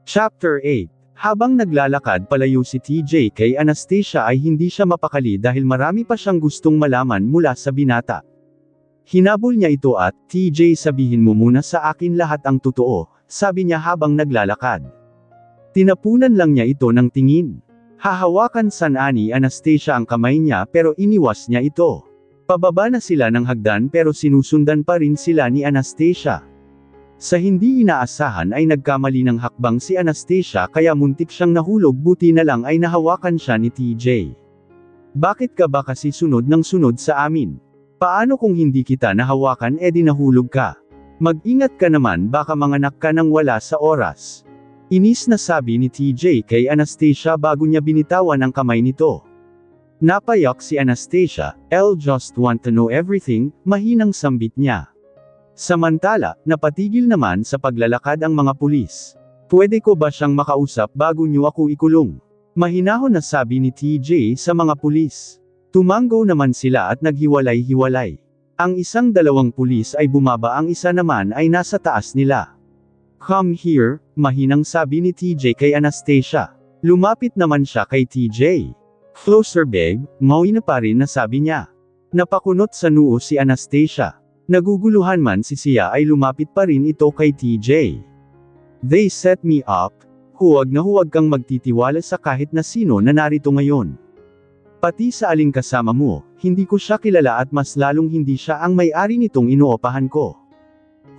Chapter 8. Habang naglalakad palayo si TJ kay Anastasia ay hindi siya mapakali dahil marami pa siyang gustong malaman mula sa binata. Hinabol niya ito at, "TJ, sabihin mo muna sa akin lahat ang totoo," sabi niya habang naglalakad. Tinapunan lang niya ito ng tingin. Hahawakan sana ni Anastasia ang kamay niya pero iniwas niya ito. Pababa na sila ng hagdan pero sinusundan pa rin sila ni Anastasia. Sa hindi inaasahan ay nagkamali ng hakbang si Anastasia kaya muntik siyang nahulog, buti na lang ay nahawakan siya ni TJ. "Bakit ka ba kasi sunod ng sunod sa amin? Paano kung hindi kita nahawakan edi nahulog ka? Mag-ingat ka naman, baka manganak ka nang wala sa oras." Inis na sabi ni TJ kay Anastasia bago niya binitawan ang kamay nito. Napayak si Anastasia, "I'll just want to know everything," mahinang sambit niya. Samantala, napatigil naman sa paglalakad ang mga pulis. "Pwede ko ba siyang makausap bago niyo ako ikulong?" Mahinahon na sabi ni TJ sa mga pulis. Tumanggo naman sila at naghiwalay-hiwalay. Ang isang dalawang pulis ay bumaba, ang isa naman ay nasa taas nila. "Come here," mahinang sabi ni TJ kay Anastasia. Lumapit naman siya kay TJ. "Closer babe," mauina pa rin na sabi niya. Napakunot sa noo si Anastasia. Naguguluhan man si siya ay lumapit pa rin ito kay TJ. "They set me up. Huwag na huwag kang magtitiwala sa kahit na sino na narito ngayon. Pati sa aling kasama mo, hindi ko siya kilala at mas lalong hindi siya ang may-ari nitong inuopahan ko.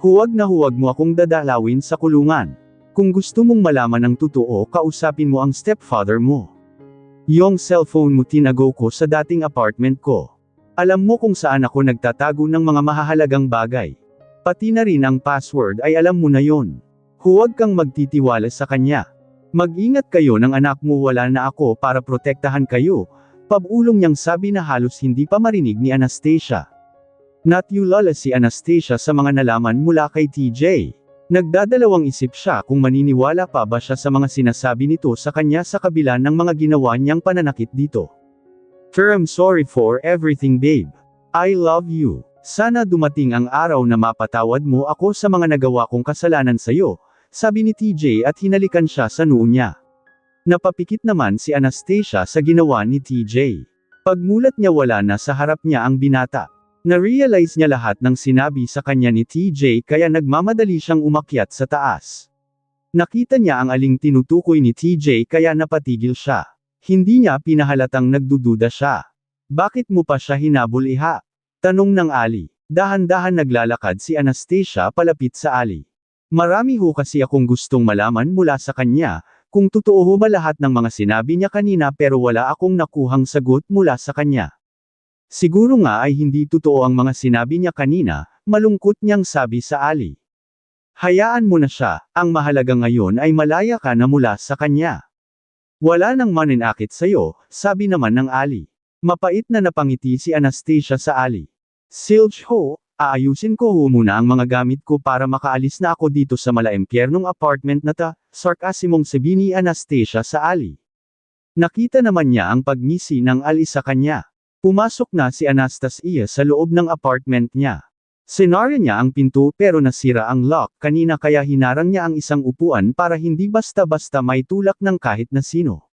Huwag na huwag mo akong dadalawin sa kulungan. Kung gusto mong malaman ang totoo, kausapin mo ang stepfather mo. Yung cellphone mo tinago ko sa dating apartment ko. Alam mo kung saan ako nagtatago ng mga mahahalagang bagay. Pati na rin ang password ay alam mo na yon. Huwag kang magtitiwala sa kanya. Mag-ingat kayo ng anak mo, wala na ako para protektahan kayo." Pabulong niyang sabi na halos hindi pa marinig ni Anastasia. Natyulala si Anastasia sa mga nalaman mula kay TJ. Nagdadalawang isip siya kung maniniwala pa ba siya sa mga sinasabi nito sa kanya sa kabila ng mga ginawa niyang pananakit dito. "I'm sorry for everything babe. I love you. Sana dumating ang araw na mapatawad mo ako sa mga nagawa kong kasalanan sa'yo," sabi ni TJ at hinalikan siya sa noo niya. Napapikit naman si Anastasia sa ginawa ni TJ. Pagmulat niya, wala na sa harap niya ang binata. Na-realize niya lahat ng sinabi sa kanya ni TJ kaya nagmamadali siyang umakyat sa taas. Nakita niya ang aling tinutukoy ni TJ kaya napatigil siya. Hindi niya pinahalatang nagdududa siya. "Bakit mo pa siya hinabol, iha?" tanong ng Ali. Dahan-dahan naglalakad si Anastasia palapit sa Ali. "Marami ho kasi akong gustong malaman mula sa kanya, kung totoo ho ba lahat ng mga sinabi niya kanina, pero wala akong nakuhang sagot mula sa kanya." "Siguro nga ay hindi totoo ang mga sinabi niya kanina," malungkot niyang sabi sa Ali. "Hayaan mo na siya, ang mahalaga ngayon ay malaya ka na mula sa kanya. Wala nang maninakit sa'yo," sabi naman ng Ali. Mapait na napangiti si Anastasia sa Ali. "Silge ho, aayusin ko ho muna ang mga gamit ko para makaalis na ako dito sa malaempyernong apartment na ta," sarkasimong sabi ni Anastasia sa Ali. Nakita naman niya ang pagngisi ng Ali sa kanya. Pumasok na si Anastasia sa loob ng apartment niya. Sinara niya ang pinto pero nasira ang lock kanina kaya hinarang niya ang isang upuan para hindi basta-basta may tulak ng kahit na sino.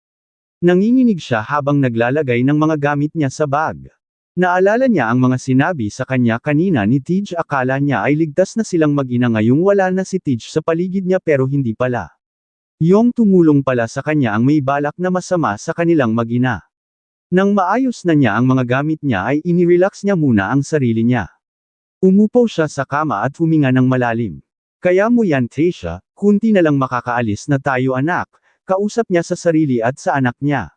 Nanginginig siya habang naglalagay ng mga gamit niya sa bag. Naalala niya ang mga sinabi sa kanya kanina ni Tej. Akala niya ay ligtas na silang mag-ina ngayong wala na si Tej sa paligid niya pero hindi pala. Yung tumulong pala sa kanya ang may balak na masama sa kanilang mag-ina. Nang maayos na niya ang mga gamit niya ay inirelax niya muna ang sarili niya. Umupo siya sa kama at huminga ng malalim. "Kaya mo yan, Tasha, kunti na lang makakaalis na tayo anak," kausap niya sa sarili at sa anak niya.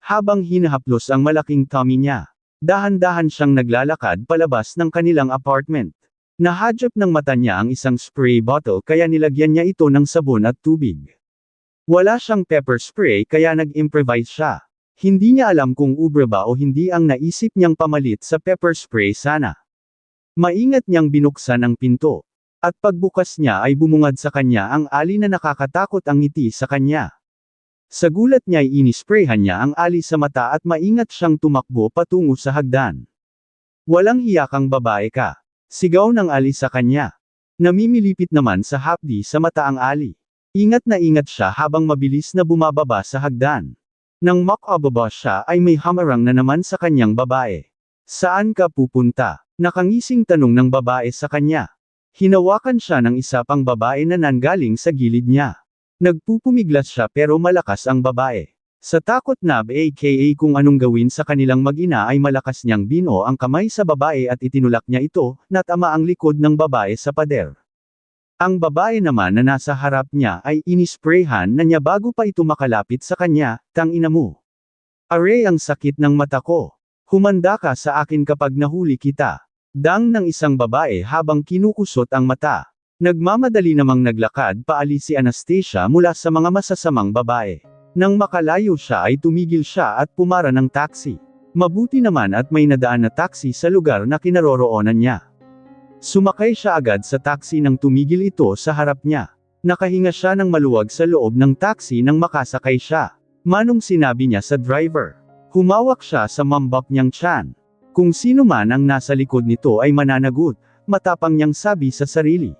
Habang hinahaplos ang malaking tummy niya, dahan-dahan siyang naglalakad palabas ng kanilang apartment. Nahadyap ng mata niya ang isang spray bottle kaya nilagyan niya ito ng sabon at tubig. Wala siyang pepper spray kaya nag-improvise siya. Hindi niya alam kung ubra ba o hindi ang naisip niyang pamalit sa pepper spray sana. Maingat niyang binuksan ang pinto. At pagbukas niya ay bumungad sa kanya ang Ali na nakakatakot ang ngiti sa kanya. Sa gulat niya ay inisprayhan niya ang Ali sa mata at maingat siyang tumakbo patungo sa hagdan. "Walang hiyakang babae ka," sigaw ng Ali sa kanya. Namimilipit naman sa hapdi sa mata ang Ali. Ingat na ingat siya habang mabilis na bumababa sa hagdan. Nang makababa siya ay may hamarang na naman sa kanyang babae. Saan ka pupunta? Nakangising tanong ng babae sa kanya. Hinawakan siya ng isa pang babae na nanggaling sa gilid niya. Nagpupumiglas siya pero malakas ang babae. Sa takot na aka kung anong gawin sa kanilang mag-ina ay malakas niyang bino ang kamay sa babae at itinulak niya ito, natama ang likod ng babae sa pader. Ang babae naman na nasa harap niya ay inisprayhan na niya bago pa ito makalapit sa kanya, tangina mo. Are ang sakit ng mata ko. Humanda ka sa akin kapag nahuli kita. Dang ng isang babae habang kinukusot ang mata. Nagmamadali namang naglakad paalis si Anastasia mula sa mga masasamang babae. Nang makalayo siya ay tumigil siya at pumara ng taxi. Mabuti naman at may nadaan na taxi sa lugar na kinaroroonan niya. Sumakay siya agad sa taxi nang tumigil ito sa harap niya. Nakahinga siya ng maluwag sa loob ng taxi nang makasakay siya. Manong sinabi niya sa driver. Humawak siya sa mambap niyang tiyan. Kung sino man ang nasa likod nito ay mananagot, matapang niyang sabi sa sarili.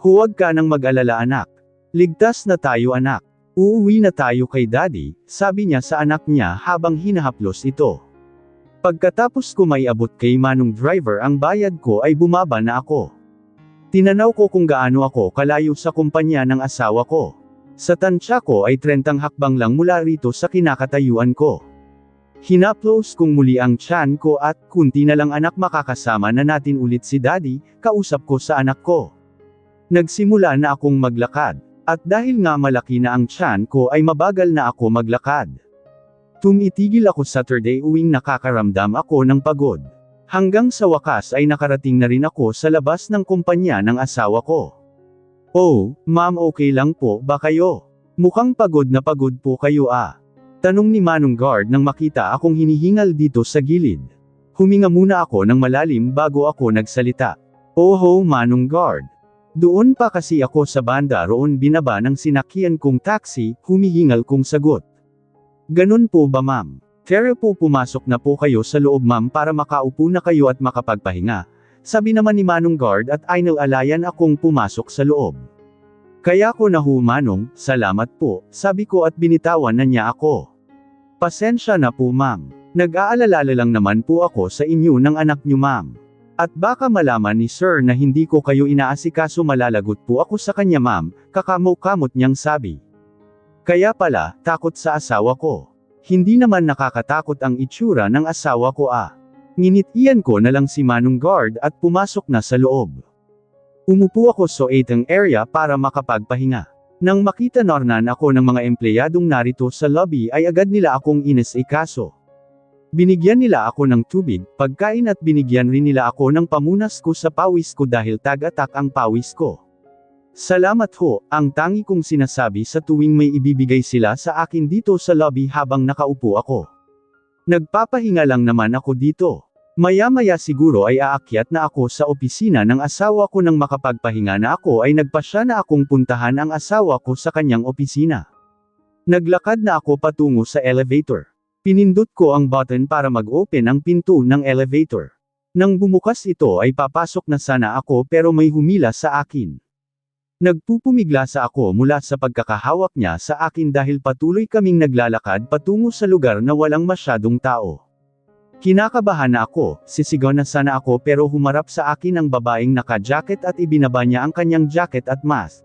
Huwag ka nang mag-alala anak. Ligtas na tayo anak. Uuwi na tayo kay daddy, sabi niya sa anak niya habang hinahaplos ito. Pagkatapos ko may abot kay manong driver ang bayad ko ay bumaba na ako. Tinanaw ko kung gaano ako kalayo sa kumpanya ng asawa ko. Sa tansya ko ay 30 hakbang lang mula rito sa kinakatayuan ko. Hinaplos kong muli ang tiyan ko at kunti na lang anak makakasama na natin ulit si daddy, kausap ko sa anak ko. Nagsimula na akong maglakad. At dahil nga malaki na ang tiyan ko ay mabagal na ako maglakad. Tumitigil ako Saturday uwing nakakaramdam ako ng pagod. Hanggang sa wakas ay nakarating na rin ako sa labas ng kumpanya ng asawa ko. Oh, ma'am okay lang po ba kayo? Mukhang pagod na pagod po kayo ah. Tanong ni Manong Guard nang makita akong hinihingal dito sa gilid. Huminga muna ako ng malalim bago ako nagsalita. Oho Manong Guard. Doon pa kasi ako sa banda roon binaba ng sinakyan kong taxi, humihingal kong sagot. Ganun po ba ma'am? Pero po pumasok na po kayo sa loob ma'am para makaupo na kayo at makapagpahinga. Sabi naman ni Manong Guard at ainal-alayan akong pumasok sa loob. Kaya ko na Manong, salamat po, sabi ko at binitawan na niya ako. Pasensya na po ma'am. Nag-aalala lang naman po ako sa inyo ng anak niyo ma'am. At baka malaman ni sir na hindi ko kayo inaasikaso malalagot po ako sa kanya ma'am, kakamot-kamot niyang sabi. Kaya pala, takot sa asawa ko. Hindi naman nakakatakot ang itsura ng asawa ko ah. Nginitian ko na lang si Manong Guard at pumasok na sa loob. Umupo ako sa waiting area para makapagpahinga. Nang makita nornan ako ng mga empleyadong narito sa lobby ay agad nila akong inisikaso. Binigyan nila ako ng tubig, pagkain at binigyan rin nila ako ng pamunas ko sa pawis ko dahil tag-atak ang pawis ko. Salamat ho, ang tangi kong sinasabi sa tuwing may ibibigay sila sa akin dito sa lobby habang nakaupo ako. Nagpapahinga lang naman ako dito. Maya-maya siguro ay aakyat na ako sa opisina ng asawa ko nang makapagpahinga na ako ay nagpasya na akong puntahan ang asawa ko sa kanyang opisina. Naglakad na ako patungo sa elevator. Pinindot ko ang button para mag-open ang pinto ng elevator. Nang bumukas ito ay papasok na sana ako pero may humila sa akin. Nagpupumigla ako mula sa pagkakahawak niya sa akin dahil patuloy kaming naglalakad patungo sa lugar na walang masyadong tao. Kinakabahan na ako, sisigaw na sana ako pero humarap sa akin ang babaeng naka-jacket at ibinaba niya ang kanyang jacket at mask.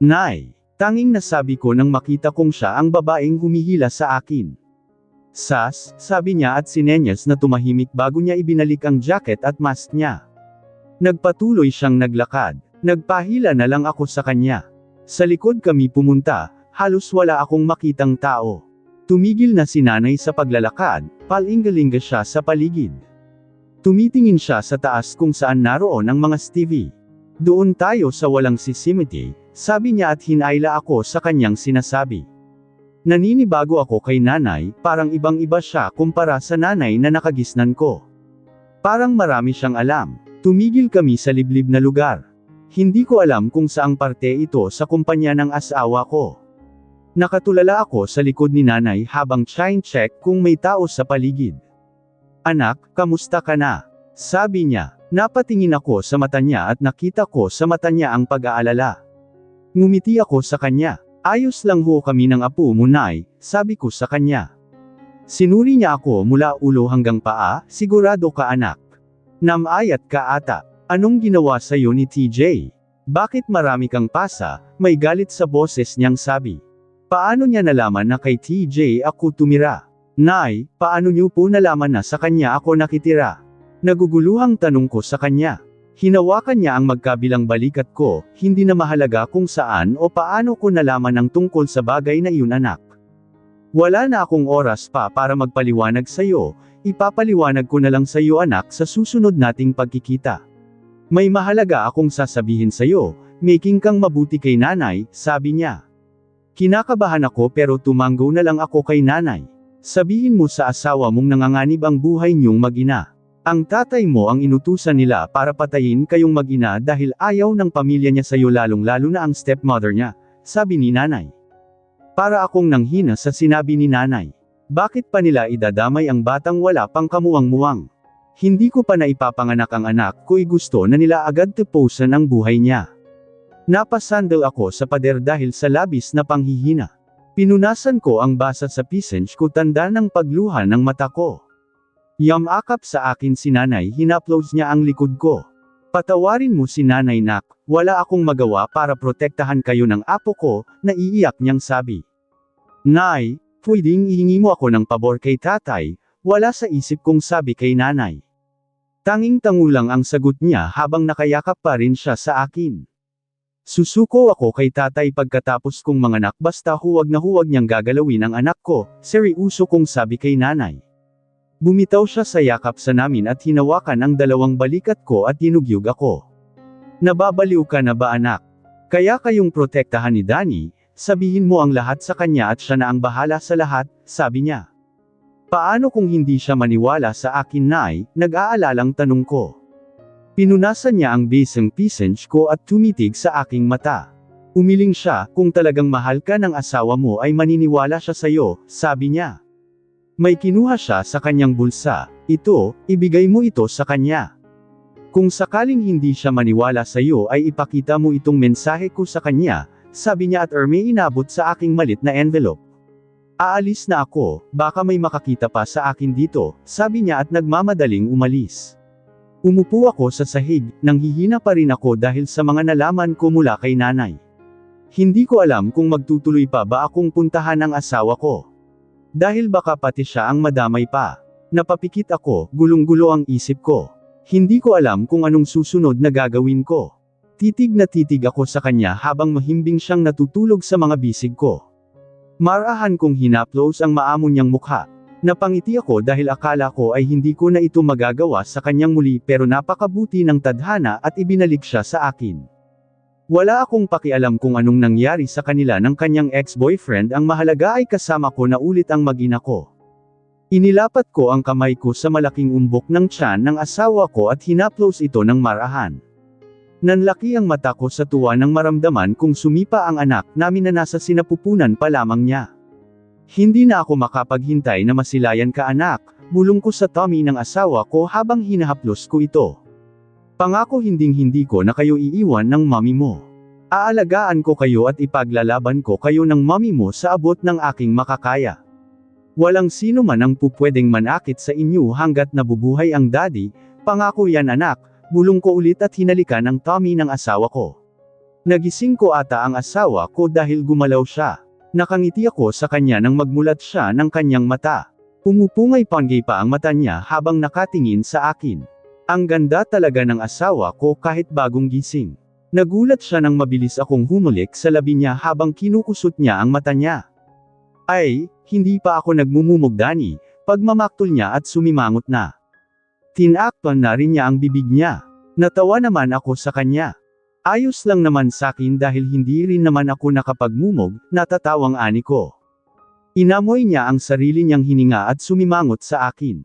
Nay! Tanging nasabi ko nang makita kong siya ang babaeng humihila sa akin. Sas, sabi niya at sinenyas na tumahimik bago niya ibinalik ang jacket at mask niya. Nagpatuloy siyang naglakad. Nagpahila na lang ako sa kanya. Sa likod kami pumunta, halos wala akong makitang tao. Tumigil na si nanay sa paglalakad, palingalinga siya sa paligid. Tumitingin siya sa taas kung saan naroon ang mga Stevie. Doon tayo sa walang sisimity, sabi niya at hinayla ako sa kanyang sinasabi. Naninibago ako kay nanay, parang ibang-iba siya kumpara sa nanay na nakagisnan ko. Parang marami siyang alam. Tumigil kami sa liblib na lugar. Hindi ko alam kung saang parte ito sa kumpanya ng asawa ko. Nakatulala ako sa likod ni nanay habang check kung may tao sa paligid. Anak, kamusta ka na? Sabi niya. Napatingin ako sa mata niya at nakita ko sa mata niya ang pag-aalala. Ngumiti ako sa kanya. Ayos lang ho kami ng apo mo, Nay, sabi ko sa kanya. Sinuri niya ako mula ulo hanggang paa, sigurado ka anak. Namayat ka ata. Anong ginawa sa'yo ni TJ? Bakit marami kang pasa? May galit sa boses niyang sabi. Paano niya nalaman na kay TJ ako tumira? Nay, paano niyo po nalaman na sa kanya ako nakitira? Naguguluhang tanong ko sa kanya. Hinawakan niya ang magkabilang balikat ko, hindi na mahalaga kung saan o paano ko nalaman ang tungkol sa bagay na iyon anak. Wala na akong oras pa para magpaliwanag sa'yo, ipapaliwanag ko na lang sa'yo anak sa susunod nating pagkikita. May mahalaga akong sasabihin sa'yo, making kang mabuti kay nanay, sabi niya. Kinakabahan ako pero tumanggo na lang ako kay nanay. Sabihin mo sa asawa mong nanganganib ang buhay niyong mag-ina. Ang tatay mo ang inutusan nila para patayin kayong mag-ina dahil ayaw ng pamilya niya sa'yo lalong-lalo na ang stepmother niya, sabi ni nanay. Para akong nanghina sa sinabi ni nanay. Bakit pa nila idadamay ang batang wala pang kamuwang-muwang? Hindi ko pa naipapanganak ang anak ko'y gusto na nila agad tapusan ang buhay niya. Napasandal ako sa pader dahil sa labis na panghihina. Pinunasan ko ang basa sa pisens ko tanda ng pagluha ng mata ko. Yamakap sa akin si nanay, hinaplos niya ang likod ko. Patawarin mo si nanay nak, wala akong magawa para protektahan kayo ng apo ko, naiiyak niyang sabi. Nay, pwedeng ihingi mo ako ng pabor kay tatay, wala sa isip kong sabi kay nanay. Tanging tangulang ang sagot niya habang nakayakap pa rin siya sa akin. Susuko ako kay tatay pagkatapos kong manganak basta huwag na huwag niyang gagalawin ang anak ko, seryoso kong sabi kay nanay. Bumitaw siya sa yakap sa namin at hinawakan ang dalawang balikat ko at ginugyug ako. Nababaliw ka na ba anak? Kaya kayong protektahan ni Danny, sabihin mo ang lahat sa kanya at siya na ang bahala sa lahat, sabi niya. Paano kung hindi siya maniwala sa akin nay, nag-aalalang tanong ko. Pinunasan niya ang basang pisens ko at tumitig sa aking mata. Umiling siya, kung talagang mahal ka ng asawa mo ay maniniwala siya sa'yo, sabi niya. May kinuha siya sa kanyang bulsa, ito, ibigay mo ito sa kanya. Kung sakaling hindi siya maniwala sa iyo ay ipakita mo itong mensahe ko sa kanya, sabi niya at may inabot sa aking malit na envelope. Aalis na ako, baka may makakita pa sa akin dito, sabi niya at nagmamadaling umalis. Umupo ako sa sahig, nanghihina pa rin ako dahil sa mga nalaman ko mula kay nanay. Hindi ko alam kung magtutuloy pa ba akong puntahan ang asawa ko. Dahil baka pati siya ang madamay pa. Napapikit ako, gulong-gulo ang isip ko. Hindi ko alam kung anong susunod na gagawin ko. Titig na titig ako sa kanya habang mahimbing siyang natutulog sa mga bisig ko. Marahan kong hinaplos ang maamon niyang mukha. Napangiti ako dahil akala ko ay hindi ko na ito magagawa sa kanyang muli pero napakabuti ng tadhana at ibinalik siya sa akin. Wala akong pakialam kung anong nangyari sa kanila ng kanyang ex-boyfriend, ang mahalaga ay kasama ko na ulit ang mag-ina ko. Inilapat ko ang kamay ko sa malaking umbok ng tiyan ng asawa ko at hinaplos ito ng marahan. Nanlaki ang mata ko sa tuwa nang maramdaman kong sumipa ang anak namin na nasa sinapupunan pa lamang niya. Hindi na ako makapaghintay na masilayan ka anak, bulong ko sa tummy ng asawa ko habang hinahaplos ko ito. Pangako hinding-hindi ko na kayo iiwan ng mommy mo. Aalagaan ko kayo at ipaglalaban ko kayo ng mommy mo sa abot ng aking makakaya. Walang sino man ang pupwedeng manakit sa inyo hanggat nabubuhay ang daddy, pangako yan anak, bulong ko ulit at hinalikan ang tummy ng asawa ko. Nagising ko ata ang asawa ko dahil gumalaw siya. Nakangiti ako sa kanya nang magmulat siya ng kanyang mata. Pumupungay-panggay pa ang mata niya habang nakatingin sa akin. Ang ganda talaga ng asawa ko kahit bagong gising. Nagulat siya nang mabilis akong humulik sa labi niya habang kinukusot niya ang mata niya. Ay, hindi pa ako nagmumumog Danny, pagmamaktol niya at sumimangot na. Tinakpan na rin niya ang bibig niya. Natawa naman ako sa kanya. Ayos lang naman sakin dahil hindi rin naman ako nakapagmumog, natatawang ani ko. Inamoy niya ang sarili niyang hininga at sumimangot sa akin.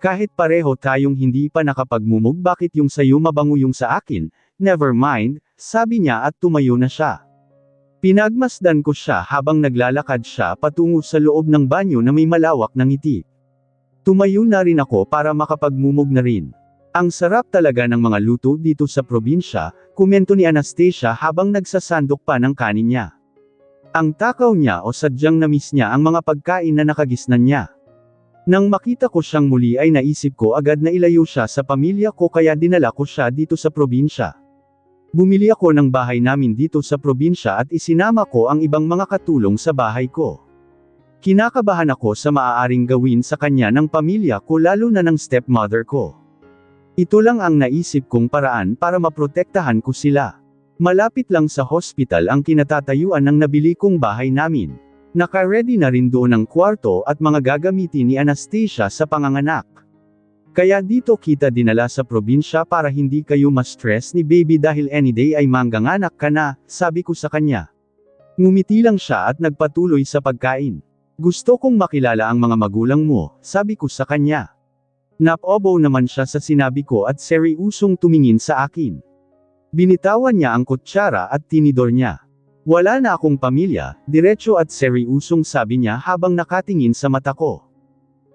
Kahit pareho tayong hindi pa nakapagmumog, bakit yung sayo mabango yung sa akin? Never mind, sabi niya at tumayo na siya. Pinagmasdan ko siya habang naglalakad siya patungo sa loob ng banyo na may malawak na ngiti. Tumayo na rin ako para makapagmumog na rin. Ang sarap talaga ng mga luto dito sa probinsya, komento ni Anastasia habang nagsasandok pa ng kanin niya. Ang takaw niya o sadyang na-miss niya ang mga pagkain na nakagisnan niya. Nang makita ko siyang muli ay naisip ko agad na ilayo siya sa pamilya ko kaya dinala ko siya dito sa probinsya. Bumili ako ng bahay namin dito sa probinsya at isinama ko ang ibang mga katulong sa bahay ko. Kinakabahan ako sa maaaring gawin sa kanya ng pamilya ko lalo na ng stepmother ko. Ito lang ang naisip kong paraan para maprotektahan ko sila. Malapit lang sa hospital ang kinatatayuan ng nabili kong bahay namin. Naka-ready na rin doon ang kwarto at mga gagamitin ni Anastasia sa panganganak. Kaya dito kita dinala sa probinsya para hindi kayo ma-stress ni baby dahil anyday ay mangganganak ka na, sabi ko sa kanya. Ngumiti lang siya at nagpatuloy sa pagkain. Gusto kong makilala ang mga magulang mo, sabi ko sa kanya. Napobo naman siya sa sinabi ko at seryusong tumingin sa akin. Binitawan niya ang kutsara at tinidor niya. Wala na akong pamilya, diretso at seryusong sabi niya habang nakatingin sa mata ko.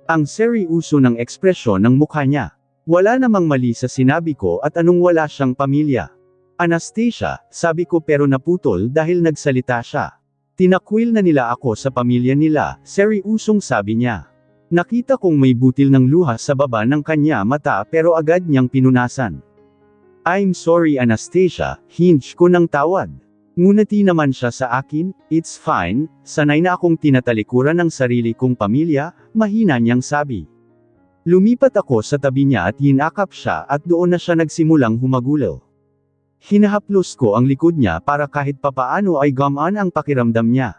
Ang seryoso ng ekspresyon ng mukha niya. Wala namang mali sa sinabi ko at anong wala siyang pamilya. Anastasia, sabi ko pero naputol dahil nagsalita siya. Tinakwil na nila ako sa pamilya nila, seryosong sabi niya. Nakita kong may butil ng luha sa baba ng kanya mata pero agad niyang pinunasan. I'm sorry Anastasia, hinge ko ng tawad. Ngunati naman siya sa akin, it's fine, sanay na akong tinatalikuran ng sarili kong pamilya, mahina niyang sabi. Lumipat ako sa tabi niya at hinakap siya at doon na siya nagsimulang humagulol. Hinahaplos ko ang likod niya para kahit papaano ay gumaan ang pakiramdam niya.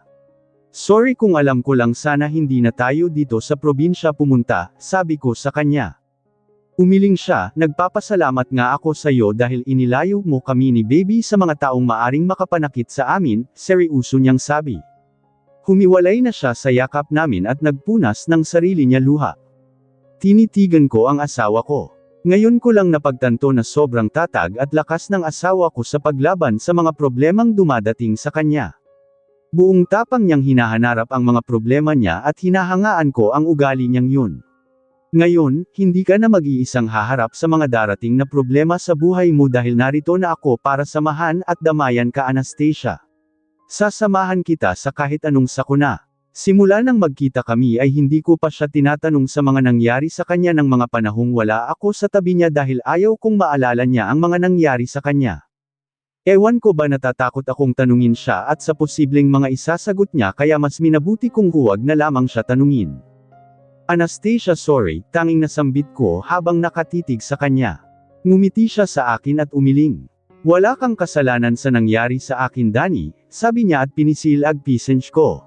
Sorry kung alam ko lang sana hindi na tayo dito sa probinsya pumunta, sabi ko sa kanya. Umiling siya, nagpapasalamat nga ako sa iyo dahil inilayo mo kami ni baby sa mga taong maaring makapanakit sa amin, seryoso niyang sabi. Humiwalay na siya sa yakap namin at nagpunas ng sarili niya luha. Tinitigan ko ang asawa ko. Ngayon ko lang napagtanto na sobrang tatag at lakas ng asawa ko sa paglaban sa mga problemang dumadating sa kanya. Buong tapang niyang hinahanarap ang mga problema niya at hinahangaan ko ang ugali niyang yun. Ngayon, hindi ka na mag-iisang haharap sa mga darating na problema sa buhay mo dahil narito na ako para samahan at damayan ka Anastasia. Sasamahan kita sa kahit anong sakuna. Simula nang magkita kami ay hindi ko pa siya tinatanong sa mga nangyari sa kanya ng mga panahong wala ako sa tabi niya dahil ayaw kong maalala niya ang mga nangyari sa kanya. Ewan ko ba natatakot akong tanungin siya at sa posibleng mga isasagot niya kaya mas minabuti kong huwag na lamang siya tanungin. Anastasia sorry, tanging nasambit ko habang nakatitig sa kanya. Ngumiti siya sa akin at umiling. Wala kang kasalanan sa nangyari sa akin Danny, sabi niya at pinisil ang pisngi ko.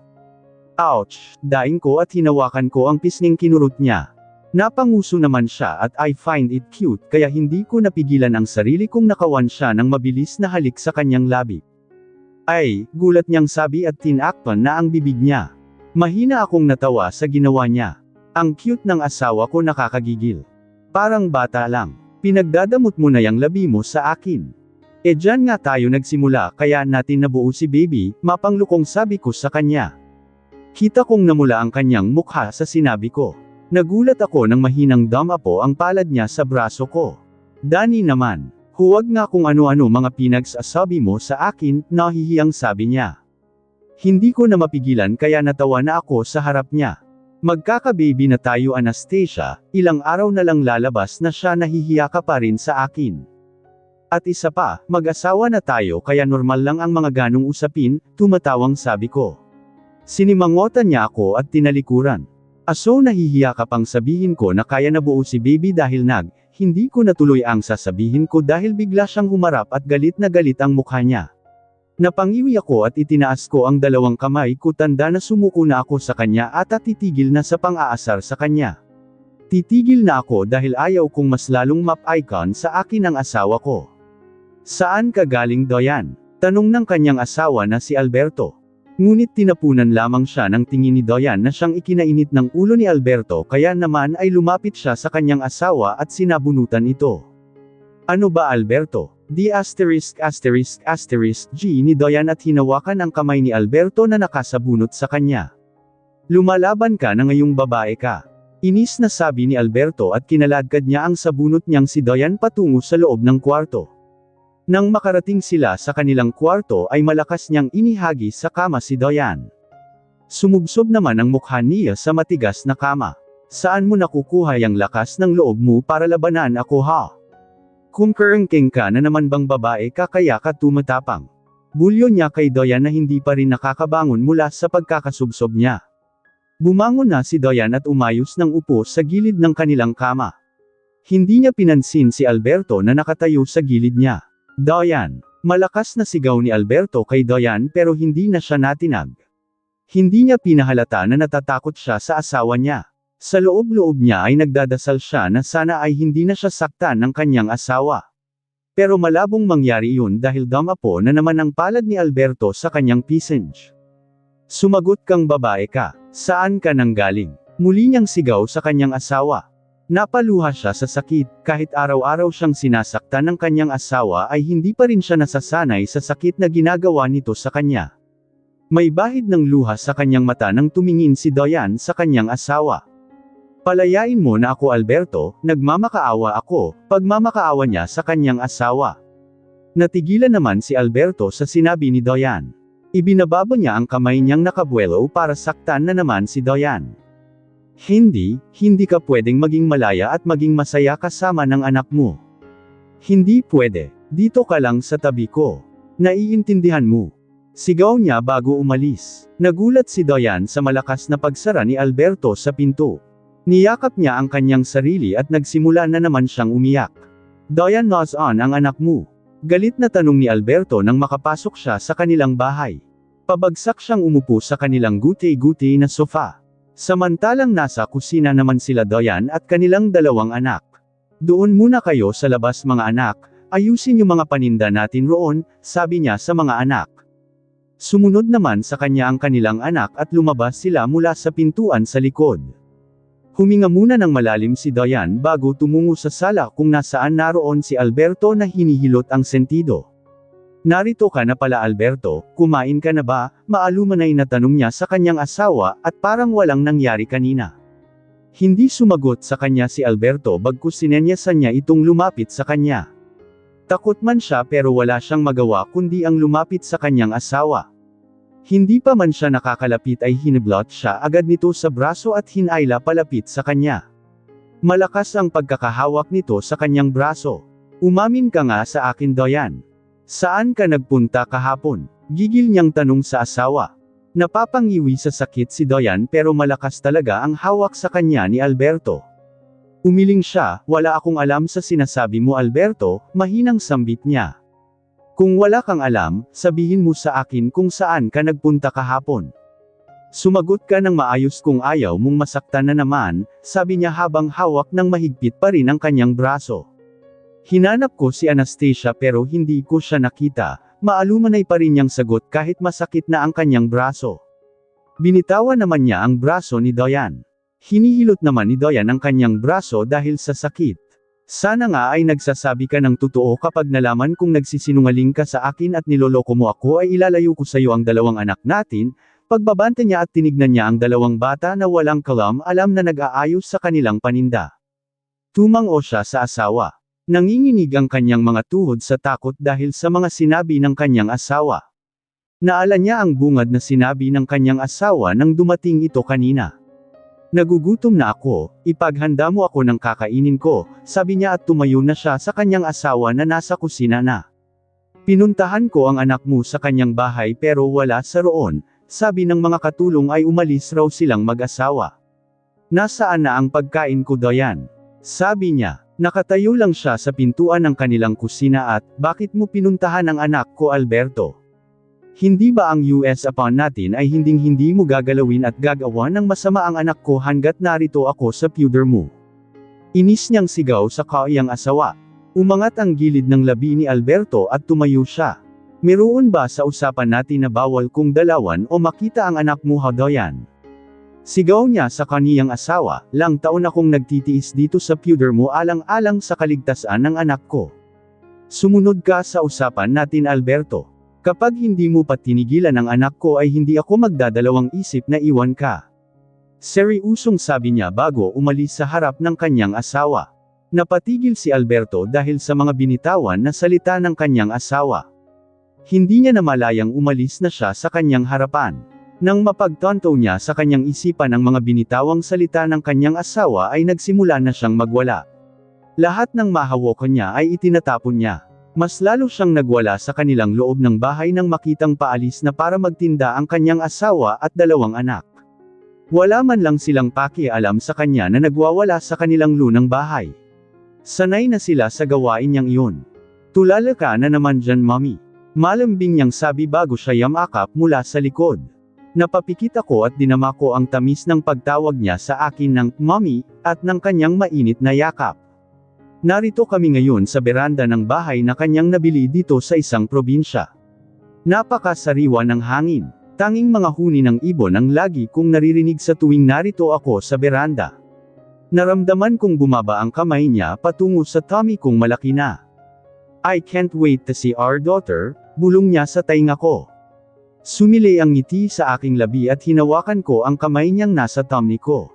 Ouch, daing ko at hinawakan ko ang pisnging kinurot niya. Napanguso naman siya at I find it cute kaya hindi ko napigilan ang sarili kong nakawan siya ng mabilis na halik sa kanyang labi. Ay, gulat niyang sabi at tinakpan na ang bibig niya. Mahina akong natawa sa ginawa niya. Ang cute ng asawa ko nakakagigil. Parang bata lang. Pinagdadamot mo na yang labi mo sa akin. E dyan nga tayo nagsimula kaya natin nabuo si baby, mapanglukong sabi ko sa kanya. Kita kong namula ang kanyang mukha sa sinabi ko. Nagulat ako nang mahinang damapo ang palad niya sa braso ko. Danny naman, huwag nga kung ano-ano mga pinagsasabi mo sa akin, nahihiyang sabi niya. Hindi ko na mapigilan kaya natawa na ako sa harap niya. Magkaka-baby na tayo Anastasia, ilang araw na lang lalabas na siya nahihiya ka pa rin sa akin. At isa pa, mag-asawa na tayo kaya normal lang ang mga ganong usapin, tumatawang sabi ko. Sinimangotan niya ako at tinalikuran. Aso nahihiya ka pang sabihin ko na kaya nabuo si baby dahil hindi ko natuloy ang sasabihin ko dahil bigla siyang humarap at galit na galit ang mukha niya. Napangiwi ako at itinaas ko ang dalawang kamay ko tanda na sumuko na ako sa kanya at titigil na sa pang-aasar sa kanya. Titigil na ako dahil ayaw kong mas lalong map-icon sa akin ang asawa ko. Saan ka galing Doyan? Tanong ng kanyang asawa na si Alberto. Ngunit tinapunan lamang siya ng tingin ni Doyan na siyang ikinainit ng ulo ni Alberto kaya naman ay lumapit siya sa kanyang asawa at sinabunutan ito. Ano ba Alberto? G ni Doyan at hinawakan ang kamay ni Alberto na nakasabunot sa kanya. Lumalaban ka na ngayong babae ka. Inis na sabi ni Alberto at kinaladkad niya ang sabunot niyang si Dayan patungo sa loob ng kwarto. Nang makarating sila sa kanilang kwarto ay malakas niyang inihagi sa kama si Dayan. Sumubsob naman ang mukha niya sa matigas na kama. Saan mo nakukuha yung lakas ng loob mo para labanan ako ha? Kung kerengking ka na naman bang babae ka kaya ka tumatapang? Bulyo niya kay Dayan na hindi pa rin nakakabangon mula sa pagkakasubsob niya. Bumangon na si Dayan at umayos ng upo sa gilid ng kanilang kama. Hindi niya pinansin si Alberto na nakatayo sa gilid niya. Dayan. Malakas na sigaw ni Alberto kay Dayan pero hindi na siya natinag. Hindi niya pinahalata na natatakot siya sa asawa niya. Sa loob-loob niya ay nagdadasal siya na sana ay hindi na siya saktan ng kanyang asawa. Pero malabong mangyari iyon dahil damapo na naman ang palad ni Alberto sa kanyang pisngi. Sumagot kang babae ka. Saan ka nanggaling? Muli niyang sigaw sa kanyang asawa. Napaluha siya sa sakit, kahit araw-araw siyang sinasaktan ng kanyang asawa ay hindi pa rin siya nasasanay sa sakit na ginagawa nito sa kanya. May bahid ng luha sa kanyang mata nang tumingin si Dayan sa kanyang asawa. Palayain mo na ako Alberto, nagmamakaawa ako, pagmamakaawa niya sa kanyang asawa. Natigilan naman si Alberto sa sinabi ni Dayan. Ibinababa niya ang kamay niyang nakabuelo para saktan na naman si Dayan. Hindi ka pwedeng maging malaya at maging masaya kasama ng anak mo. Hindi pwede, dito ka lang sa tabi ko. Naiintindihan mo. Sigaw niya bago umalis. Nagulat si Dayan sa malakas na pagsara ni Alberto sa pinto. Niyakap niya ang kanyang sarili at nagsimula na naman siyang umiyak. Dayan, nasaan ang anak mo? Galit na tanong ni Alberto nang makapasok siya sa kanilang bahay. Pabagsak siyang umupo sa kanilang guti-guti na sofa. Samantalang nasa kusina naman sila Dayan at kanilang dalawang anak. Doon muna kayo sa labas mga anak, ayusin yung mga paninda natin roon, sabi niya sa mga anak. Sumunod naman sa kanya ang kanilang anak at lumabas sila mula sa pintuan sa likod. Huminga muna ng malalim si Dayan bago tumungo sa sala kung nasaan naroon si Alberto na hinihilot ang sentido. Narito ka na pala Alberto, kumain ka na ba? Maalumanay na tanong niya sa kanyang asawa at parang walang nangyari kanina. Hindi sumagot sa kanya si Alberto bagkus sinenyasan niya itong lumapit sa kanya. Takot man siya pero wala siyang magawa kundi ang lumapit sa kanyang asawa. Hindi pa man siya nakakalapit ay hiniblot siya agad nito sa braso at hinayla palapit sa kanya. Malakas ang pagkakahawak nito sa kanyang braso. Umamin ka nga sa akin Dayan. Saan ka nagpunta kahapon? Gigil niyang tanong sa asawa. Napapangiwi sa sakit si Dayan pero malakas talaga ang hawak sa kanya ni Alberto. Umiling siya, wala akong alam sa sinasabi mo Alberto, mahinang sambit niya. Kung wala kang alam, sabihin mo sa akin kung saan ka nagpunta kahapon. Sumagot ka ng maayos kung ayaw mong masaktan na naman, sabi niya habang hawak ng mahigpit pa rin ang kanyang braso. Hinanap ko si Anastasia pero hindi ko siya nakita, maalumanay pa rin niyang sagot kahit masakit na ang kanyang braso. Binitawan naman niya ang braso ni Dayan. Hinihilot naman ni Dayan ang kanyang braso dahil sa sakit. Sana nga ay nagsasabi ka ng totoo kapag nalaman kung nagsisinungaling ka sa akin at niloloko mo ako ay ilalayo ko sa iyo ang dalawang anak natin. Pagbabante niya at tinignan niya ang dalawang bata na walang kalam-alam na nag-aayos sa kanilang paninda. Tumango siya sa asawa. Nanginginig ang kanyang mga tuhod sa takot dahil sa mga sinabi ng kanyang asawa. Naala niya ang bungad na sinabi ng kanyang asawa nang dumating ito kanina. Nagugutom na ako, ipaghanda mo ako ng kakainin ko, sabi niya at tumayo na siya sa kanyang asawa na nasa kusina na. Pinuntahan ko ang anak mo sa kanyang bahay pero wala sa roon, sabi ng mga katulong ay umalis raw silang mag-asawa. Nasaan na ang pagkain ko Dayan? Sabi niya, nakatayo lang siya sa pintuan ng kanilang kusina at, bakit mo pinuntahan ang anak ko Alberto? Hindi ba ang US upon natin ay hinding-hindi mo gagalawin at gagawa ng masama ang anak ko hanggat narito ako sa pudor mo? Inis niyang sigaw sa kanyang asawa. Umangat ang gilid ng labi ni Alberto at tumayo siya. Meron ba sa usapan natin na bawal kong dalawan o makita ang anak mo Dayan? Sigaw niya sa kaniyang asawa, lang taon akong nagtitiis dito sa pudor mo alang-alang sa kaligtasan ng anak ko. Sumunod ka sa usapan natin Alberto. Kapag hindi mo pa tinigilan ang anak ko ay hindi ako magdadalawang isip na iwan ka. Seryosong sabi niya bago umalis sa harap ng kanyang asawa. Napatigil si Alberto dahil sa mga binitawan na salita ng kanyang asawa. Hindi niya namalayang umalis na siya sa kanyang harapan. Nang mapagtanto niya sa kanyang isipan ang mga binitawang salita ng kanyang asawa ay nagsimula na siyang magwala. Lahat ng mahawakan niya ay itinatapon niya. Mas lalo siyang nagwala sa kanilang loob ng bahay nang makitang paalis na para magtinda ang kanyang asawa at 2 anak. Wala man lang silang pakialam sa kanya na nagwawala sa kanilang lunang bahay. Sanay na sila sa gawain niyang iyon. Tulala ka na naman dyan, mommy. Malambing niyang sabi bago siya yamakap mula sa likod. Napapikit ako at dinama ko ang tamis ng pagtawag niya sa akin ng mommy at ng kanyang mainit na yakap. Narito kami ngayon sa beranda ng bahay na kanyang nabili dito sa isang probinsya. Napakasariwa ng hangin. Tanging mga huni ng ibon ang lagi kong naririnig sa tuwing narito ako sa beranda. Naramdaman kong bumaba ang kamay niya patungo sa tummy kong malaki na. I can't wait to see our daughter, bulong niya sa tainga ko. Sumilay ang ngiti sa aking labi at hinawakan ko ang kamay niyang nasa tummy ko.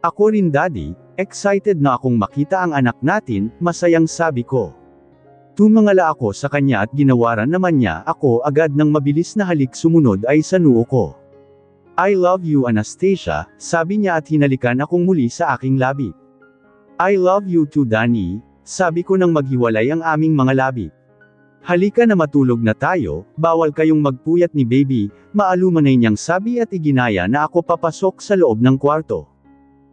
Ako rin, daddy, excited na akong makita ang anak natin, masayang sabi ko. Tumangala ako sa kanya at ginawaran naman niya ako agad ng mabilis na halik sumunod ay sa noo ko. I love you, Anastasia, sabi niya at hinalikan akong muli sa aking labi. I love you too, Danny, sabi ko nang maghiwalay ang aming mga labi. Halika na matulog na tayo, bawal kayong magpuyat ni baby, maalumanay niyang sabi at iginaya na ako papasok sa loob ng kwarto.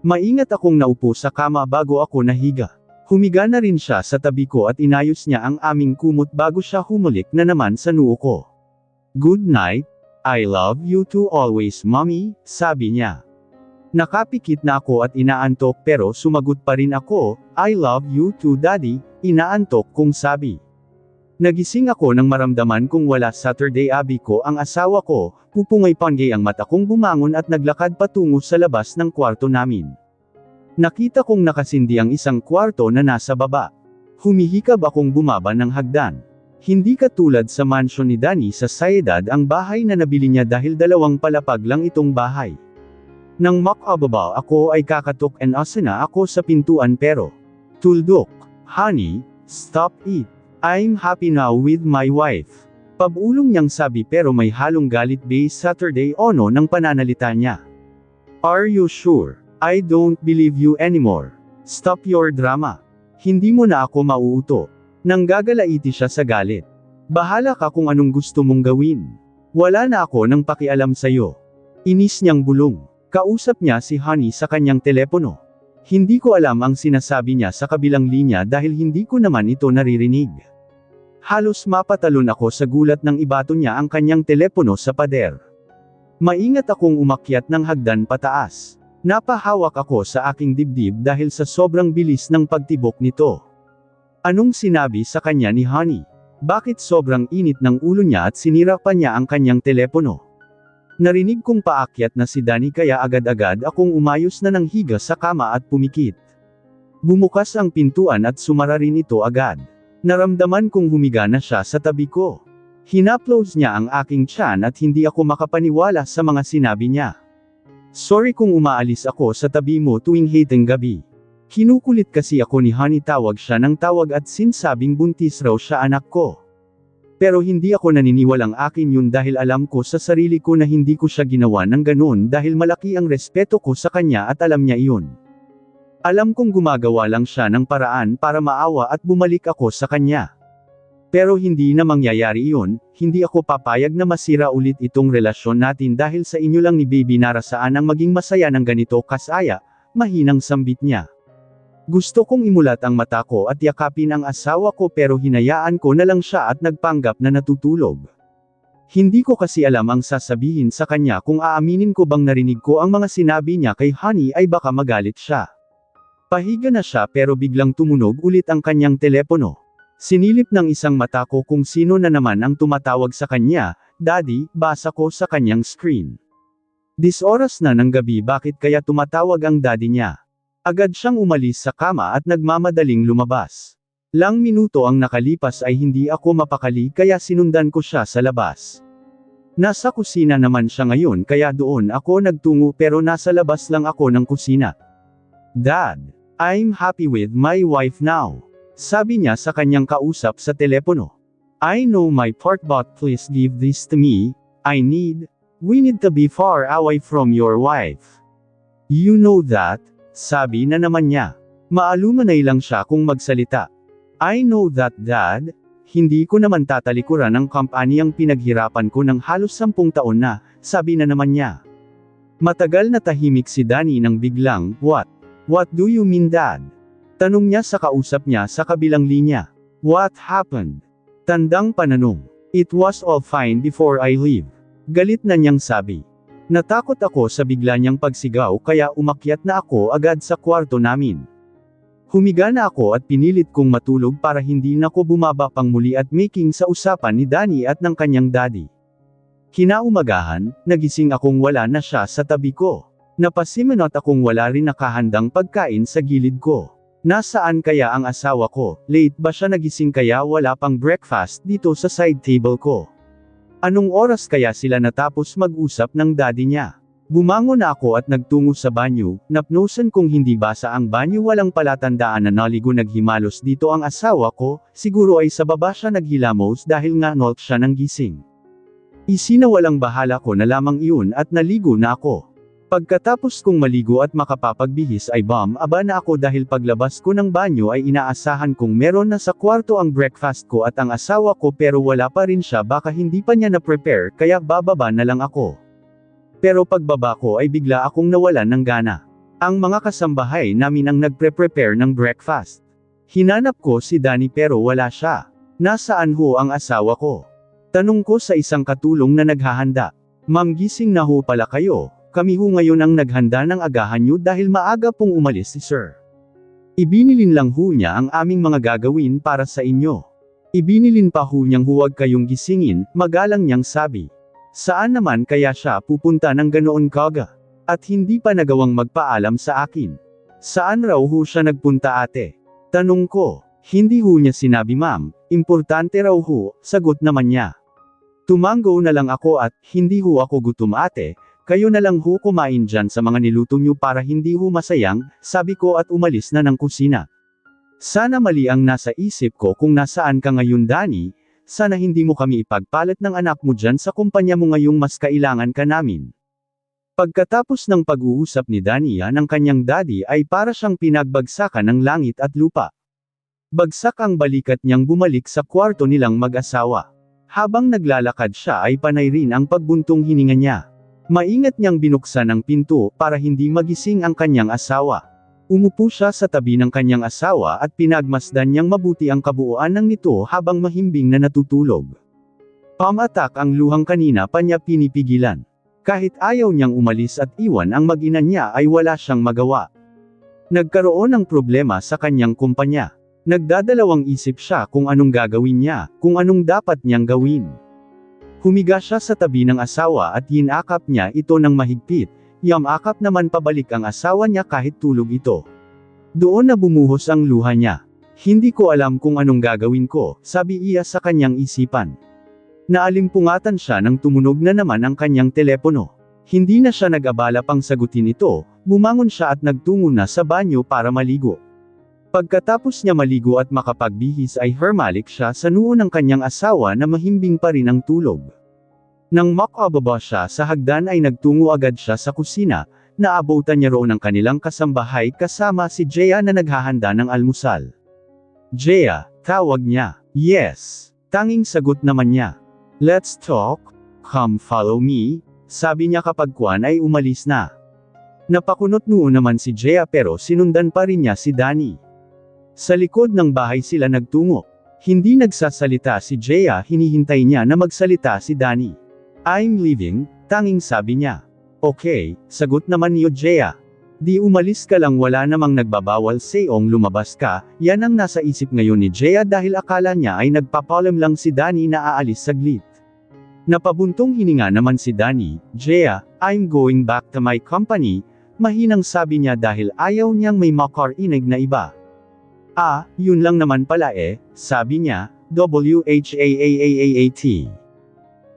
Maingat akong naupo sa kama bago ako nahiga. Humiga na rin siya sa tabi ko at inayos niya ang aming kumot bago siya humalik na naman sa noo ko. Good night, I love you too always, mommy, sabi niya. Nakapikit na ako at inaantok pero sumagot pa rin ako, I love you too, daddy, inaantok kong sabi. Nagising ako nang maramdaman kong wala Saturday abi ko ang asawa ko, pupungay-panggay ang mata kong bumangon at naglakad patungo sa labas ng kwarto namin. Nakita kong nakasindi ang isang kwarto na nasa baba. Humihikab akong bumaba ng hagdan. Hindi katulad sa mansyon ni Danny sa Sayedad ang bahay na nabili niya dahil 2 palapag lang itong bahay. Nang makababa ako ay kakatok and asa na ako sa pintuan pero, tuldok, honey, stop it. I'm happy now with my wife. Pabulong niyang sabi pero may halong galit based Saturday ono ng pananalita niya. Are you sure? I don't believe you anymore. Stop your drama. Hindi mo na ako mauuto. Nang gagalaiti siya sa galit. Bahala ka kung anong gusto mong gawin. Wala na ako nang pakialam sa'yo. Inis niyang bulong. Kausap niya si Honey sa kanyang telepono. Hindi ko alam ang sinasabi niya sa kabilang linya dahil hindi ko naman ito naririnig. Halos mapatalon ako sa gulat nang ibato niya ang kanyang telepono sa pader. Maingat akong umakyat ng hagdan pataas. Napahawak ako sa aking dibdib dahil sa sobrang bilis ng pagtibok nito. Anong sinabi sa kanya ni Honey? Bakit sobrang init ng ulo niya at sinira pa niya ang kanyang telepono? Narinig kong paakyat na si Danny kaya agad-agad akong umayos na ng higa sa kama at pumikit. Bumukas ang pintuan at sumara rin ito agad. Naramdaman kong humiga na siya sa tabi ko. Hinaplos niya ang aking tiyan at hindi ako makapaniwala sa mga sinabi niya. Sorry kung umaalis ako sa tabi mo tuwing hiteng gabi. Kinukulit kasi ako ni Honey, tawag siya ng tawag at sinsabing buntis raw siya anak ko. Pero hindi ako naniniwalang akin yun dahil alam ko sa sarili ko na hindi ko siya ginawa ng ganun dahil malaki ang respeto ko sa kanya at alam niya iyon. Alam kong gumagawa lang siya ng paraan para maawa at bumalik ako sa kanya. Pero hindi na mangyayari iyon, hindi ako papayag na masira ulit itong relasyon natin dahil sa inyo lang ni baby narasaan ang maging masaya ng ganito kasaya, mahinang sambit niya. Gusto kong imulat ang mata ko at yakapin ang asawa ko pero hinayaan ko na lang siya at nagpanggap na natutulog. Hindi ko kasi alam ang sasabihin sa kanya kung aaminin ko bang narinig ko ang mga sinabi niya kay Honey ay baka magalit siya. Pahiga na siya pero biglang tumunog ulit ang kanyang telepono. Sinilip ng isang mata ko kung sino na naman ang tumatawag sa kanya, Daddy, basa ko sa kanyang screen. Dis oras na ng gabi, bakit kaya tumatawag ang daddy niya? Agad siyang umalis sa kama at nagmamadaling lumabas. Lang minuto ang nakalipas ay hindi ako mapakali kaya sinundan ko siya sa labas. Nasa kusina naman siya ngayon kaya doon ako nagtungo pero nasa labas lang ako ng kusina. Dad, I'm happy with my wife now. Sabi niya sa kanyang kausap sa telepono. I know my part but please give this to me, we need to be far away from your wife. You know that, sabi na naman niya. Maalumanay lang siya kung magsalita. I know that Dad, hindi ko naman tatalikuran ang kampanyang pinaghirapan ko ng halos 10 taon na, sabi na naman niya. Matagal na tahimik si Danny nang biglang, What do you mean Dad? Tanong niya sa kausap niya sa kabilang linya. What happened? Tandang pananong. It was all fine before I leave. Galit na niyang sabi. Natakot ako sa bigla niyang pagsigaw kaya umakyat na ako agad sa kwarto namin. Humiga na ako at pinilit kong matulog para hindi na ko bumaba pang muli at making sa usapan ni Danny at ng kanyang daddy. Kinaumagahan, nagising akong wala na siya sa tabi ko. Napasimanot akong wala rin nakahandang pagkain sa gilid ko. Nasaan kaya ang asawa ko? Late ba siya nagising kaya wala pang breakfast dito sa side table ko? Anong oras kaya sila natapos mag-usap ng daddy niya? Bumangon na ako at nagtungo sa banyo, napnosan kong hindi basa ang banyo walang palatandaan na naligo naghimalos dito ang asawa ko, siguro ay sa baba siya naghilamos dahil nga not siya nang gising. Isinawalang bahala ko na lamang iyon at naligo na ako. Pagkatapos kong maligo at makapapagbihis ay aba na ako dahil paglabas ko ng banyo ay inaasahan kong meron na sa kwarto ang breakfast ko at ang asawa ko pero wala pa rin siya baka hindi pa niya na-prepare kaya bababa na lang ako. Pero pagbaba ko ay bigla akong nawalan ng gana. Ang mga kasambahay namin ang nagpre-prepare ng breakfast. Hinanap ko si Danny pero wala siya. Nasaan ho ang asawa ko? Tanong ko sa isang katulong na naghahanda. Ma'am gising na ho pala kayo, kami ho ngayon ang naghanda ng agahan nyo dahil maaga pong umalis si Sir. Ibinilin lang ho niya ang aming mga gagawin para sa inyo. Ibinilin pa ho niyang huwag kayong gisingin, magalang niyang sabi. Saan naman kaya siya pupunta ng ganoon kaga? At hindi pa nagawang magpaalam sa akin. Saan raw ho siya nagpunta ate? Tanong ko. Hindi ho niya sinabi ma'am, importante raw ho, sagot naman niya. Tumango na lang ako at, hindi ho ako gutom ate, kayo na lang ho kumain dyan sa mga niluto niyo para hindi ho masayang, sabi ko at umalis na ng kusina. Sana mali ang nasa isip ko kung nasaan ka ngayon Danny, sana hindi mo kami ipagpalit ng anak mo dyan sa kumpanya mo ngayong mas kailangan ka namin. Pagkatapos ng pag-uusap ni Dania ng kanyang daddy ay para siyang pinagbagsakan ng langit at lupa. Bagsak ang balikat niyang bumalik sa kwarto nilang mag-asawa. Habang naglalakad siya ay panay rin ang pagbuntong hininga niya. Maingat niyang binuksan ang pinto para hindi magising ang kanyang asawa. Umupo siya sa tabi ng kanyang asawa at pinagmasdan niyang mabuti ang kabuuan ng nito habang mahimbing na natutulog. Pamatak ang luhang kanina pa niya pinipigilan. Kahit ayaw niyang umalis at iwan ang mag-ina niya ay wala siyang magawa. Nagkaroon ng problema sa kanyang kumpanya. Nagdadalawang isip siya kung anong gagawin niya, kung anong dapat niyang gawin. Humiga siya sa tabi ng asawa at yinakap niya ito ng mahigpit. Yamakap naman pabalik ang asawa niya kahit tulog ito. Doon na bumuhos ang luha niya. Hindi ko alam kung anong gagawin ko, sabi iya sa kanyang isipan. Naalimpungatan siya nang tumunog na naman ang kanyang telepono. Hindi na siya nag-abala pang sagutin ito, bumangon siya at nagtungo na sa banyo para maligo. Pagkatapos niya maligo at makapagbihis ay hermalik siya sa noo ng kanyang asawa na mahimbing pa rin ang tulog. Nang makababa siya sa hagdan ay nagtungo agad siya sa kusina, naabutan niya roon ang kanilang kasambahay kasama si Jaya na naghahanda ng almusal. Jaya, tawag niya. Yes. Tanging sagot naman niya. Let's talk. Come follow me, sabi niya kapag Kwan ay umalis na. Napakunot noon naman si Jaya pero sinundan pa rin niya si Danny. Sa likod ng bahay sila nagtungo. Hindi nagsasalita si Jaya, hinihintay niya na magsalita si Danny. I'm leaving, tanging sabi niya. Okay, sagot naman ni Jaya. Di umalis ka lang wala namang nagbabawal sa'yong lumabas ka, yan ang nasa isip ngayon ni Jaya dahil akala niya ay nagpapalam lang si Danny na aalis saglit. Napabuntong hininga naman si Danny, Jaya, I'm going back to my company, mahinang sabi niya dahil ayaw niyang may makarinig na iba. Ah, yun lang naman pala sabi niya, WHAAAAAT.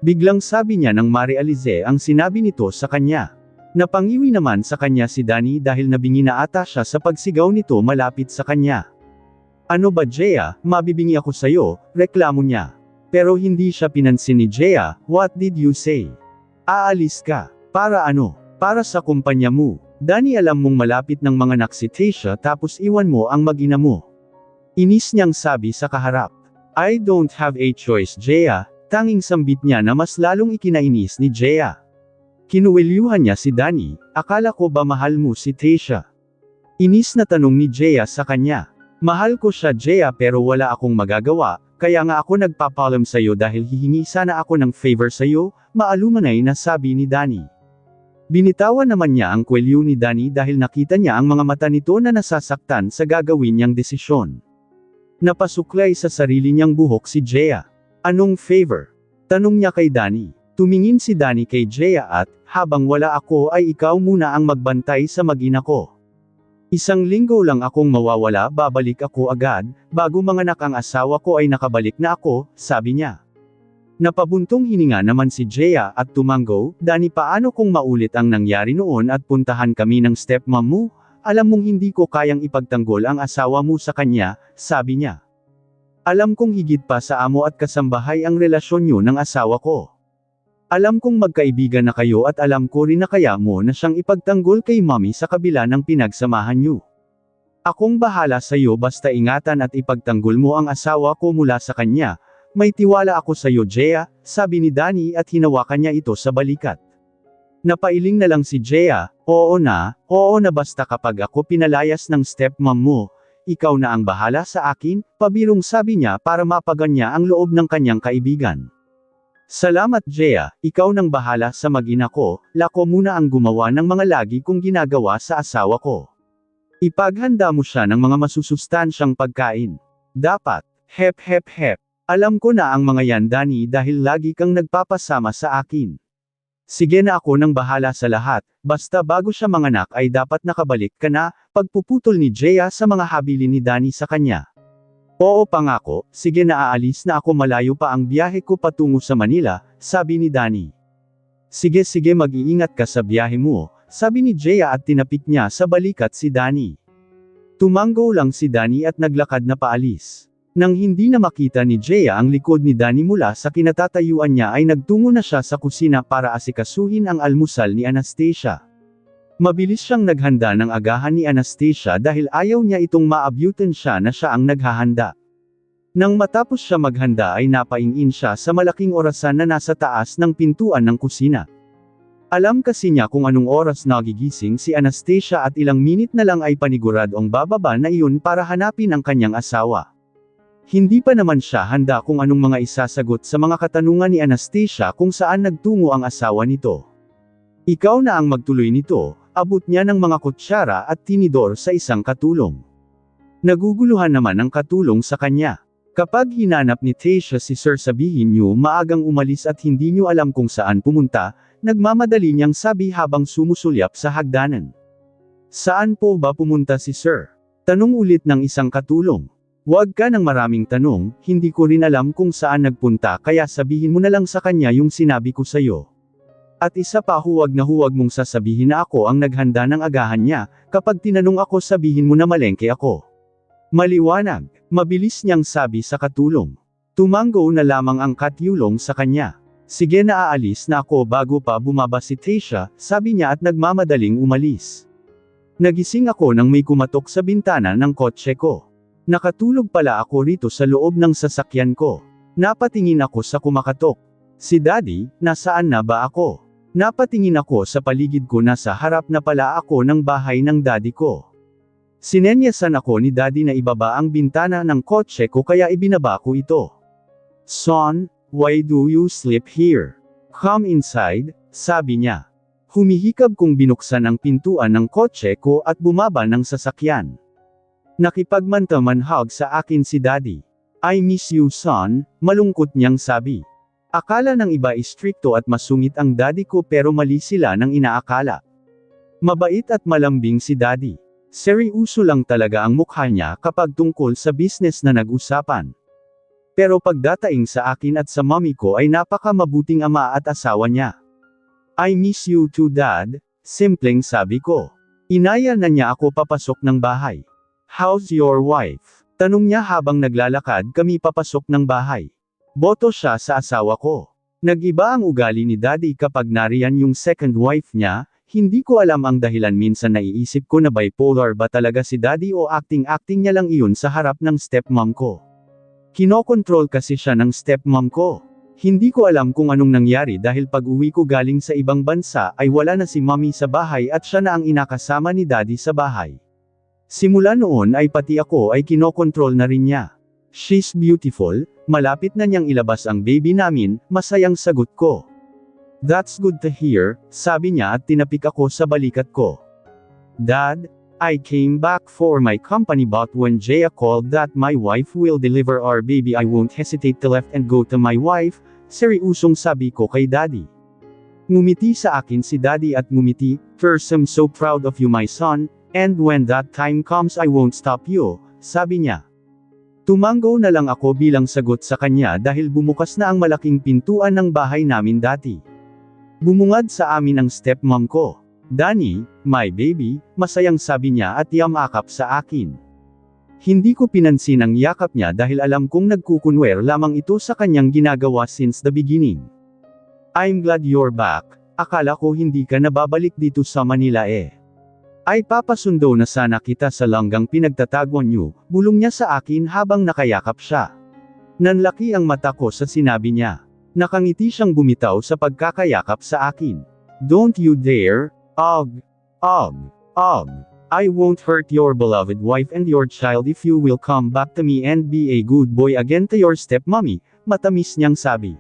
Biglang sabi niya nang Maria Alize ang sinabi nito sa kanya. Napangiwi naman sa kanya si Danny dahil nabingi na ata siya sa pagsigaw nito malapit sa kanya. Ano ba Jaya, mabibingi ako sayo, reklamo niya. Pero hindi siya pinansin ni Jaya, what did you say? Aalis ka. Para ano? Para sa kumpanya mo. Danny alam mong malapit ng mga anak si Tasha tapos iwan mo ang mag-ina mo. Inis niyang sabi sa kaharap. I don't have a choice Jaya, tanging sambit niya na mas lalong ikinainis ni Jaya. Kinuwelyuhan niya si Danny, akala ko ba mahal mo si Tasha? Inis na tanong ni Jaya sa kanya. Mahal ko siya Jaya pero wala akong magagawa, kaya nga ako nagpapalam sayo dahil hihingi sana ako ng favor sayo, maalumanay na sabi ni Danny. Binitawan naman niya ang kwelyo ni Danny dahil nakita niya ang mga mata nito na nasasaktan sa gagawin niyang desisyon. Napasuklay sa sarili niyang buhok si Jaya. Anong favor? Tanong niya kay Danny. Tumingin si Danny kay Jaya at, habang wala ako ay ikaw muna ang magbantay sa mag-ina ko. Isang linggo lang akong mawawala babalik ako agad, bago manganak ang asawa ko ay nakabalik na ako, sabi niya. Napabuntong hininga naman si Jaya at tumanggo, Danny paano kung maulit ang nangyari noon at puntahan kami ng stepmom mo? Alam mong hindi ko kayang ipagtanggol ang asawa mo sa kanya, sabi niya. Alam kong higit pa sa amo at kasambahay ang relasyon niyo ng asawa ko. Alam kong magkaibigan na kayo at alam ko rin na kaya mo na siyang ipagtanggol kay mommy sa kabila ng pinagsamahan niyo. Akong bahala sa iyo basta ingatan at ipagtanggol mo ang asawa ko mula sa kanya, may tiwala ako sa iyo Jaya, sabi ni Danny at hinawakan niya ito sa balikat. Napailing na lang si Jaya, oo na basta kapag ako pinalayas ng stepmom mo, ikaw na ang bahala sa akin, pabirong sabi niya para mapaganya ang loob ng kanyang kaibigan. Salamat Jaya, ikaw nang bahala sa mag-ina ko, lako muna ang gumawa ng mga lagi kong ginagawa sa asawa ko. Ipaghanda mo siya ng mga masusustansyang pagkain. Dapat, hep. Alam ko na ang mga yan Danny dahil lagi kang nagpapasama sa akin. Sige na ako nang bahala sa lahat, basta bago siya manganak ay dapat nakabalik ka na, pagpuputol ni Jaya sa mga habilin ni Danny sa kanya. Oo pangako, sige na aalis na ako malayo pa ang biyahe ko patungo sa Manila, sabi ni Danny. Sige mag-iingat ka sa biyahe mo, sabi ni Jaya at tinapik niya sa balikat si Danny. Tumanggo lang si Danny at naglakad na paalis. Nang hindi na makita ni Jaya ang likod ni Danny mula sa kinatatayuan niya ay nagtungo na siya sa kusina para asikasuhin ang almusal ni Anastasia. Mabilis siyang naghanda ng agahan ni Anastasia dahil ayaw niya itong maabyutan siya na siya ang naghahanda. Nang matapos siya maghanda ay napaingin siya sa malaking orasan na nasa taas ng pintuan ng kusina. Alam kasi niya kung anong oras nagigising si Anastasia at ilang minit na lang ay paniguradong bababa na iyon para hanapin ang kanyang asawa. Hindi pa naman siya handa kung anong mga isasagot sa mga katanungan ni Anastasia kung saan nagtungo ang asawa nito. Ikaw na ang magtuloy nito, abot niya ng mga kutsara at tinidor sa isang katulong. Naguguluhan naman ang katulong sa kanya. Kapag hinanap ni Tasha si Sir sabihin niyo maagang umalis at hindi niyo alam kung saan pumunta, nagmamadali niyang sabi habang sumusulyap sa hagdanan. Saan po ba pumunta si Sir? Tanong ulit ng isang katulong. Huwag ka ng maraming tanong, hindi ko rin alam kung saan nagpunta kaya sabihin mo na lang sa kanya yung sinabi ko sa'yo. At isa pa huwag mong sasabihin na ako ang naghanda ng agahan niya, kapag tinanong ako sabihin mo na malengke ako. Maliwanag, mabilis niyang sabi sa katulong. Tumanggo na lamang ang katyulong sa kanya. Sige na aalis na ako bago pa bumaba si Tasha, sabi niya at nagmamadaling umalis. Nagising ako nang may kumatok sa bintana ng kotse ko. Nakatulog pala ako rito sa loob ng sasakyan ko. Napatingin ako sa kumakatok. Si Daddy, nasaan na ba ako? Napatingin ako sa paligid ko nasa harap na pala ako ng bahay ng daddy ko. Sinenyasan ako ni Daddy na ibaba ang bintana ng kotse ko kaya ibinaba ko ito. Son, why do you sleep here? Come inside, sabi niya. Humihikab kong binuksan ang pintuan ng kotse ko at bumaba ng sasakyan. Nakipagmantamanhag sa akin si Daddy. I miss you son, malungkot niyang sabi. Akala ng iba istrikto at masungit ang daddy ko pero mali sila ng inaakala. Mabait at malambing si Daddy. Seryoso lang talaga ang mukha niya kapag tungkol sa business na nag-usapan. Pero pagdataing sa akin at sa mommy ko ay napaka-mabuting ama at asawa niya. I miss you too dad, simpleng sabi ko. Inaya na niya ako papasok ng bahay. How's your wife? Tanong niya habang naglalakad kami papasok ng bahay. Boto siya sa asawa ko. Nag-iba ang ugali ni daddy kapag nariyan yung second wife niya, hindi ko alam ang dahilan, minsan naiisip ko na bipolar ba talaga si daddy o acting-acting niya lang iyon sa harap ng stepmom ko. Kinokontrol kasi siya ng stepmom ko. Hindi ko alam kung anong nangyari dahil pag uwi ko galing sa ibang bansa ay wala na si mommy sa bahay at siya na ang inakasama ni daddy sa bahay. Simula noon ay pati ako ay kinokontrol na rin niya. She's beautiful, malapit na niyang ilabas ang baby namin, masayang sagot ko. That's good to hear, sabi niya at tinapik ako sa balikat ko. Dad, I came back for my company but when Jaya called that my wife will deliver our baby I won't hesitate to left and go to my wife, seriusong sabi ko kay daddy. Ngumiti sa akin si daddy at ngumiti, first I'm so proud of you my son, and when that time comes I won't stop you, sabi niya. Tumango na lang ako bilang sagot sa kanya dahil bumukas na ang malaking pintuan ng bahay namin dati. Bumungad sa amin ang stepmom ko. Danny, my baby, masayang sabi niya at yamakap sa akin. Hindi ko pinansin ang yakap niya dahil alam kong nagkukunwer lamang ito sa kanyang ginagawa since the beginning. I'm glad you're back, akala ko hindi ka nababalik dito sa Manila eh. Ay papasundo na sana kita sa langgang pinagtatagwan niyo, bulong niya sa akin habang nakayakap siya. Nanlaki ang mata ko sa sinabi niya. Nakangiti siyang bumitaw sa pagkakayakap sa akin. Don't you dare, ugh, ugh, ugh. I won't hurt your beloved wife and your child if you will come back to me and be a good boy again to your stepmommy, matamis niyang sabi.